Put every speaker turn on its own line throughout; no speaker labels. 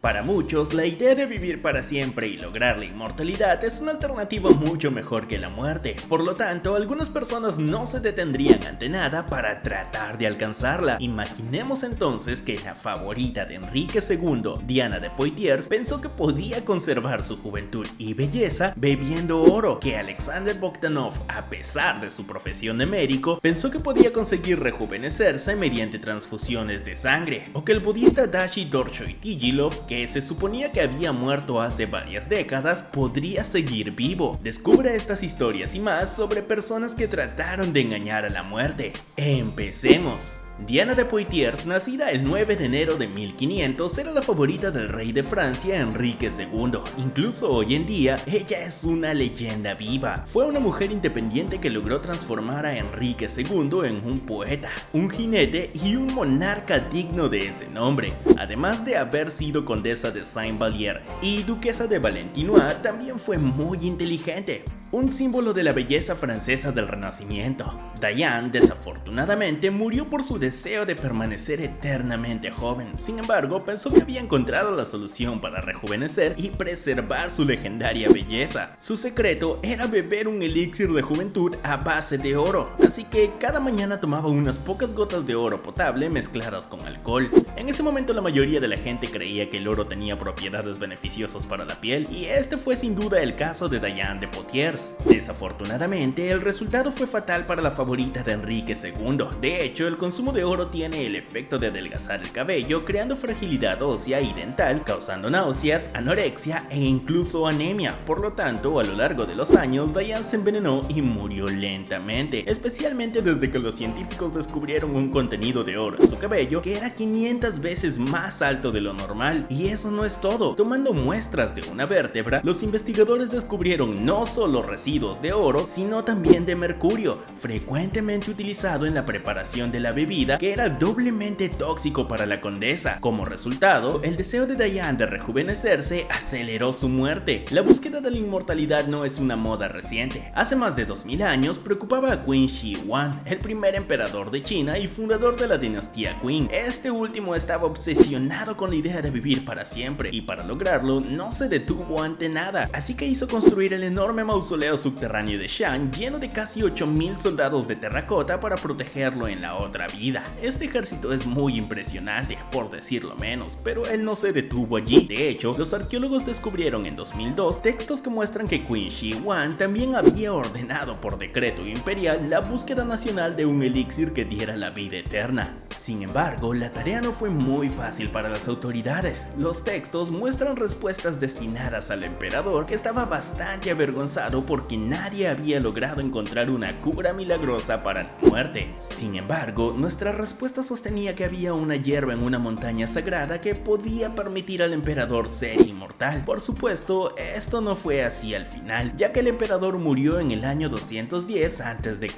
Para muchos, la idea de vivir para siempre y lograr la inmortalidad es una alternativa mucho mejor que la muerte. Por lo tanto, algunas personas no se detendrían ante nada para tratar de alcanzarla. Imaginemos entonces que la favorita de Enrique II, Diana de Poitiers, pensó que podía conservar su juventud y belleza bebiendo oro, que Alexander Bogdanov, a pesar de su profesión de médico, pensó que podía conseguir rejuvenecerse mediante transfusiones de sangre, o que el budista Dashi Dorshoi Tigilov, que se suponía que había muerto hace varias décadas, podría seguir vivo. Descubre estas historias y más sobre personas que trataron de engañar a la muerte. ¡Empecemos! Diana de Poitiers, nacida el 9 de enero de 1500, era la favorita del rey de Francia, Enrique II. Incluso hoy en día, ella es una leyenda viva. Fue una mujer independiente que logró transformar a Enrique II en un poeta, un jinete y un monarca digno de ese nombre. Además de haber sido condesa de Saint-Vallier y duquesa de Valentinois, también fue muy inteligente. Un símbolo de la belleza francesa del Renacimiento. Diane, desafortunadamente, murió por su deseo de permanecer eternamente joven. Sin embargo, pensó que había encontrado la solución para rejuvenecer y preservar su legendaria belleza. Su secreto era beber un elixir de juventud a base de oro, así que cada mañana tomaba unas pocas gotas de oro potable mezcladas con alcohol. En ese momento la mayoría de la gente creía que el oro tenía propiedades beneficiosas para la piel, y este fue sin duda el caso de Diane de Poitiers. Desafortunadamente, el resultado fue fatal para la favorita de Enrique II. De hecho, el consumo de oro tiene el efecto de adelgazar el cabello, creando fragilidad ósea y dental, causando náuseas, anorexia e incluso anemia. Por lo tanto, a lo largo de los años, Diane se envenenó y murió lentamente, especialmente desde que los científicos descubrieron un contenido de oro en su cabello que era 500 veces más alto de lo normal. Y eso no es todo. Tomando muestras de una vértebra, los investigadores descubrieron no solo residuos de oro, sino también de mercurio, frecuentemente utilizado en la preparación de la bebida, que era doblemente tóxico para la condesa. Como resultado, el deseo de Diane de rejuvenecerse aceleró su muerte. La búsqueda de la inmortalidad no es una moda reciente. Hace más de 2000 años preocupaba a Qin Shi Huang, el primer emperador de China y fundador de la dinastía Qin. Este último estaba obsesionado con la idea de vivir para siempre, y para lograrlo no se detuvo ante nada, así que hizo construir el enorme mausoleo subterráneo de Shan, lleno de casi 8000 soldados de terracota para protegerlo en la otra vida. Este ejército es muy impresionante, por decirlo menos, pero él no se detuvo allí. De hecho, los arqueólogos descubrieron en 2002 textos que muestran que Qin Shi Huang también había ordenado por decreto imperial la búsqueda nacional de un elixir que diera la vida eterna. Sin embargo, la tarea no fue muy fácil para las autoridades. Los textos muestran respuestas destinadas al emperador, que estaba bastante avergonzado porque nadie había logrado encontrar una cura milagrosa para la muerte. Sin embargo, nuestra respuesta sostenía que había una hierba en una montaña sagrada que podía permitir al emperador ser inmortal. Por supuesto, esto no fue así al final, ya que el emperador murió en el año 210 a.C.,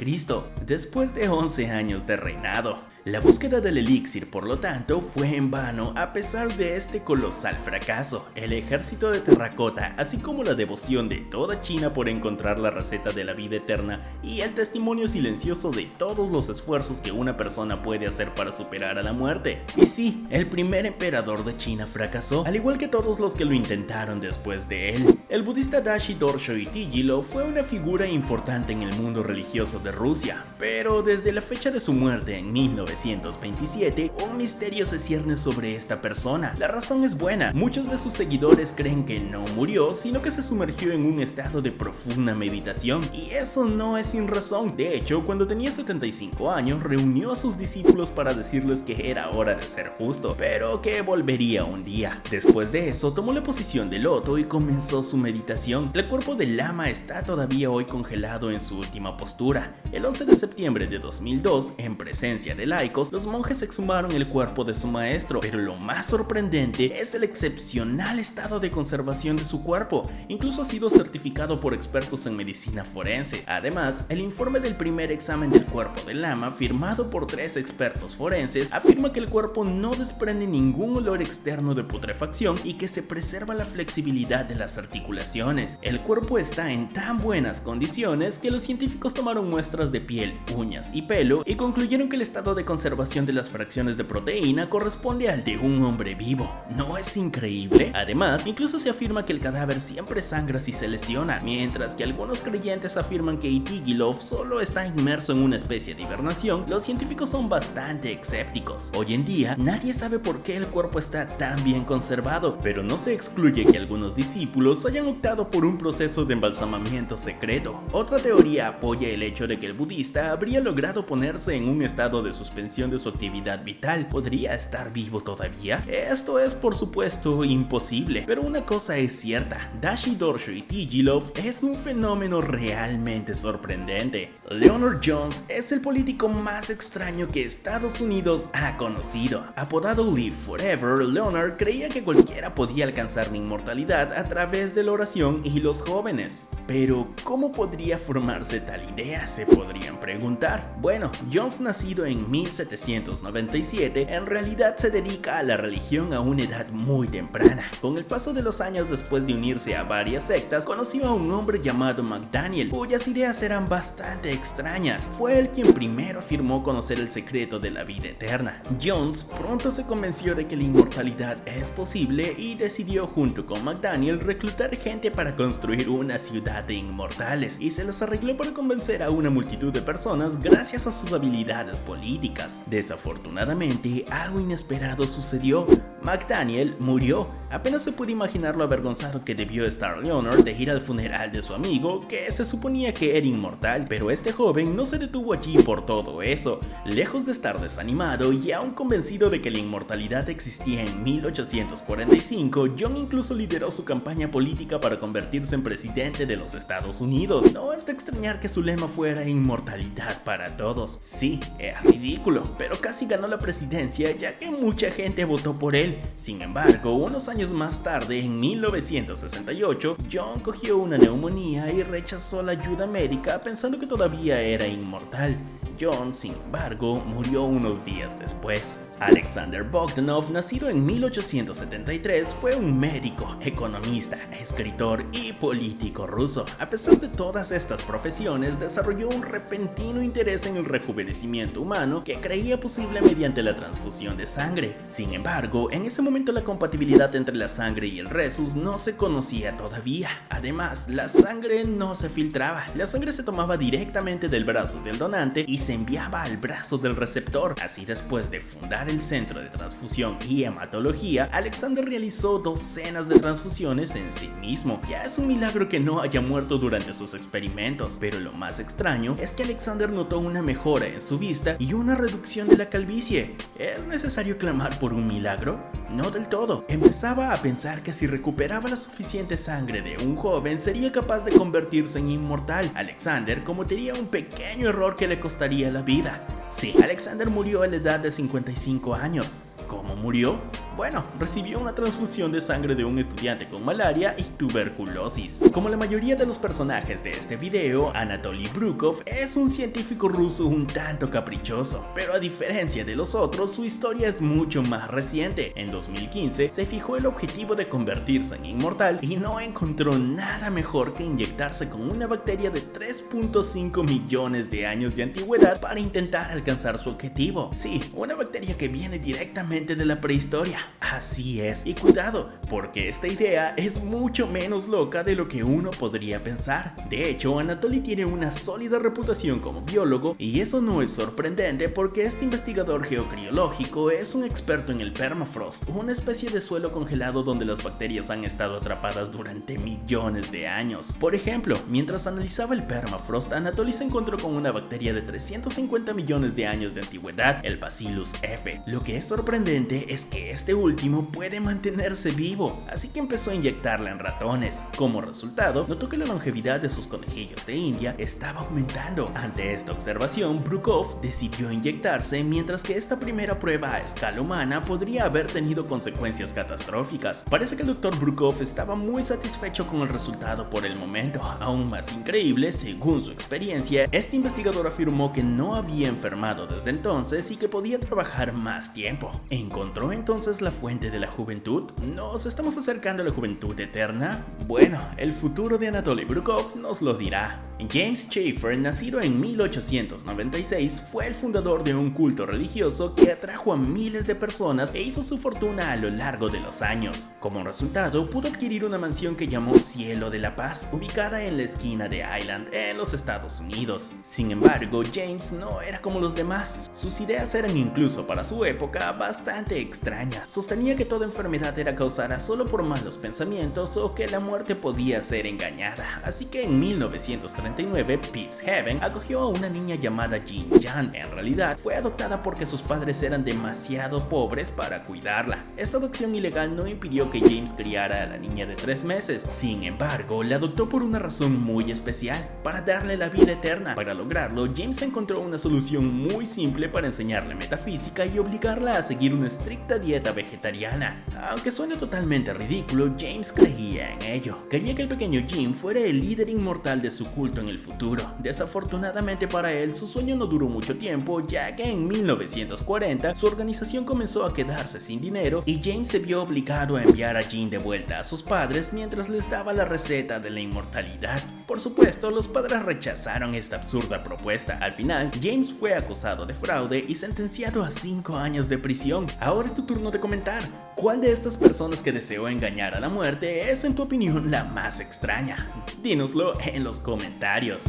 después de 11 años de reinado. La búsqueda del elixir, por lo tanto, fue en vano a pesar de este colosal fracaso. El ejército de terracota, así como la devoción de toda China por encontrar la receta de la vida eterna y el testimonio silencioso de todos los esfuerzos que una persona puede hacer para superar a la muerte. Y sí, el primer emperador de China fracasó, al igual que todos los que lo intentaron después de él. El budista Dashi Dorshoi Tigilov fue una figura importante en el mundo religioso de Rusia, pero desde la fecha de su muerte en 1927, un misterio se cierne sobre esta persona. La razón es buena: muchos de sus seguidores creen que no murió, sino que se sumergió en un estado de profunda meditación, y eso no es sin razón. De hecho, cuando tenía 75 años, reunió a sus discípulos para decirles que era hora de ser justo, pero que volvería un día. Después de eso, tomó la posición de loto y comenzó su meditación. El cuerpo del lama está todavía hoy congelado en su última postura. El 11 de septiembre de 2002, en presencia de laicos, los monjes exhumaron el cuerpo de su maestro, pero lo más sorprendente es el excepcional estado de conservación de su cuerpo. Incluso ha sido certificado por expertos en medicina forense. Además, el informe del primer examen del cuerpo del lama, firmado por 3 expertos forenses, afirma que el cuerpo no desprende ningún olor externo de putrefacción y que se preserva la flexibilidad de las articulaciones articulaciones. El cuerpo está en tan buenas condiciones que los científicos tomaron muestras de piel, uñas y pelo y concluyeron que el estado de conservación de las fracciones de proteína corresponde al de un hombre vivo. ¿No es increíble? Además, incluso se afirma que el cadáver siempre sangra si se lesiona, mientras que algunos creyentes afirman que Itigilov solo está inmerso en una especie de hibernación. Los científicos son bastante escépticos. Hoy en día, nadie sabe por qué el cuerpo está tan bien conservado, pero no se excluye que algunos discípulos hayan optado por un proceso de embalsamamiento secreto. Otra teoría apoya el hecho de que el budista habría logrado ponerse en un estado de suspensión de su actividad vital. ¿Podría estar vivo todavía? Esto es, por supuesto, imposible, pero una cosa es cierta: Dashi Dorsho Itigilov es un fenómeno realmente sorprendente. Leonard Jones es el político más extraño que Estados Unidos ha conocido. Apodado Live Forever, Leonard creía que cualquiera podía alcanzar la inmortalidad a través de la oración y los jóvenes. Pero, ¿cómo podría formarse tal idea?, se podrían preguntar. Bueno, Jones, nacido en 1797, en realidad se dedica a la religión a una edad muy temprana. Con el paso de los años, después de unirse a varias sectas, conoció a un hombre llamado McDaniel, cuyas ideas eran bastante extrañas. Fue él quien primero afirmó conocer el secreto de la vida eterna. Jones pronto se convenció de que la inmortalidad es posible y decidió, junto con McDaniel, reclutar gente para construir una ciudad de inmortales, y se les arregló para convencer a una multitud de personas gracias a sus habilidades políticas. Desafortunadamente, algo inesperado sucedió. McDaniel murió. Apenas se puede imaginar lo avergonzado que debió estar Leonard de ir al funeral de su amigo, que se suponía que era inmortal, pero este joven no se detuvo allí por todo eso. Lejos de estar desanimado y aún convencido de que la inmortalidad existía en 1845, John incluso lideró su campaña política para convertirse en presidente de los Estados Unidos. No es de extrañar que su lema fuera inmortalidad para todos. Sí, era ridículo, pero casi ganó la presidencia, ya que mucha gente votó por él. Sin embargo, unos años más tarde, en 1968, John cogió una neumonía y rechazó la ayuda médica pensando que todavía era inmortal. John, sin embargo, murió unos días después. Alexander Bogdanov, nacido en 1873, fue un médico, economista, escritor y político ruso. A pesar de todas estas profesiones, desarrolló un repentino interés en el rejuvenecimiento humano que creía posible mediante la transfusión de sangre. Sin embargo, en ese momento la compatibilidad entre la sangre y el resus no se conocía todavía. Además, la sangre no se filtraba. La sangre se tomaba directamente del brazo del donante y se enviaba al brazo del receptor. Así, después de fundar el Centro de Transfusión y Hematología, Alexander realizó docenas de transfusiones en sí mismo. Ya es un milagro que no haya muerto durante sus experimentos, pero lo más extraño es que Alexander notó una mejora en su vista y una reducción de la calvicie. ¿Es necesario clamar por un milagro? No del todo. Empezaba a pensar que si recuperaba la suficiente sangre de un joven, sería capaz de convertirse en inmortal. Alexander cometería un pequeño error que le costaría la vida. Sí, Alexander murió a la edad de 55 años. ¿Cómo murió? Bueno, recibió una transfusión de sangre de un estudiante con malaria y tuberculosis. Como la mayoría de los personajes de este video, Anatoly Brukov es un científico ruso un tanto caprichoso, pero a diferencia de los otros, su historia es mucho más reciente. En 2015 se fijó el objetivo de convertirse en inmortal y no encontró nada mejor que inyectarse con una bacteria de 3.5 millones de años de antigüedad para intentar alcanzar su objetivo. Sí, una bacteria que viene directamente de la prehistoria. Así es, y cuidado, porque esta idea es mucho menos loca de lo que uno podría pensar. De hecho, Anatoly tiene una sólida reputación como biólogo, y eso no es sorprendente porque este investigador geocriológico es un experto en el permafrost, una especie de suelo congelado donde las bacterias han estado atrapadas durante millones de años. Por ejemplo, mientras analizaba el permafrost, Anatoly se encontró con una bacteria de 350 millones de años de antigüedad, el Bacillus F. Lo que es sorprendente es que este último puede mantenerse vivo, así que empezó a inyectarla en ratones. Como resultado, notó que la longevidad de sus conejillos de India estaba aumentando. Ante esta observación, Brukov decidió inyectarse, mientras que esta primera prueba a escala humana podría haber tenido consecuencias catastróficas. Parece que el Dr. Brukov estaba muy satisfecho con el resultado por el momento. Aún más increíble, según su experiencia, este investigador afirmó que no había enfermado desde entonces y que podía trabajar más tiempo. Encontró entonces la fuente de la juventud? ¿Nos estamos acercando a la juventud eterna? Bueno, el futuro de Anatoly Brukov nos lo dirá. James Schaeffer, nacido en 1896, fue el fundador de un culto religioso que atrajo a miles de personas e hizo su fortuna a lo largo de los años. Como resultado, pudo adquirir una mansión que llamó Cielo de la Paz, ubicada en la esquina de Island, en los Estados Unidos. Sin embargo, James no era como los demás. Sus ideas eran incluso para su época bastante extrañas. Sostenía que toda enfermedad era causada solo por malos pensamientos o que la muerte podía ser engañada. Así que en 1939, Peacehaven acogió a una niña llamada Jean Jan. En realidad, fue adoptada porque sus padres eran demasiado pobres para cuidarla. Esta adopción ilegal no impidió que James criara a la niña de 3 meses. Sin embargo, la adoptó por una razón muy especial: para darle la vida eterna. Para lograrlo, James encontró una solución muy simple para enseñarle metafísica y obligarla a seguir una estricta dieta vegetariana. Aunque suene totalmente ridículo, James creía en ello. Quería que el pequeño Jim fuera el líder inmortal de su culto en el futuro. Desafortunadamente para él, su sueño no duró mucho tiempo, ya que en 1940 su organización comenzó a quedarse sin dinero y James se vio obligado a enviar a Jim de vuelta a sus padres mientras les daba la receta de la inmortalidad. Por supuesto, los padres rechazaron esta absurda propuesta. Al final, James fue acusado de fraude y sentenciado a 5 años de prisión. Ahora es tu turno de comentar. ¿Cuál de estas personas que deseó engañar a la muerte es, en tu opinión, la más extraña? Dínoslo en los comentarios.